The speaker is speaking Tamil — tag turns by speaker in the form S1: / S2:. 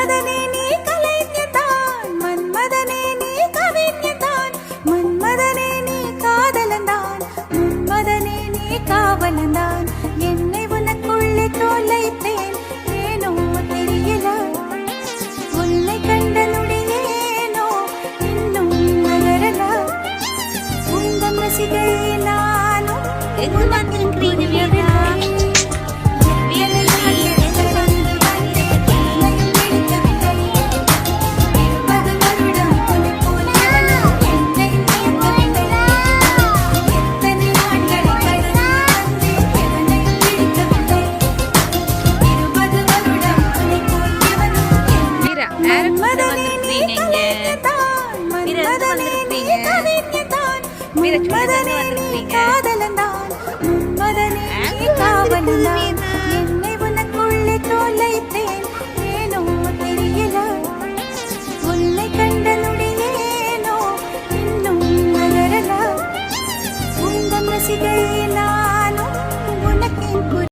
S1: மன்மதனே நீ கலைஞதான், மன்மதனே நீ கவிஞதான், மன்மதனே நீ காதலந்தான், மன்மதனே நீ காவலந்தான். என்னை உனக்குள்ளே தொலைத்தேன், ஏனோ தெரியல. உன்னை கண்ட நொடியேனோ இன்னும் நகரல. உந்தன் ரசிகை நானும்
S2: எங்கு வந்திருக்கிறீங்க வீரா? என்னை உனக்குள்ளே தொலைத்தேன், ஏனோ தெரியல. உன்னை கண்ட நொடியேனோ இன்னும் நகரல. உந்தன் ரசிகை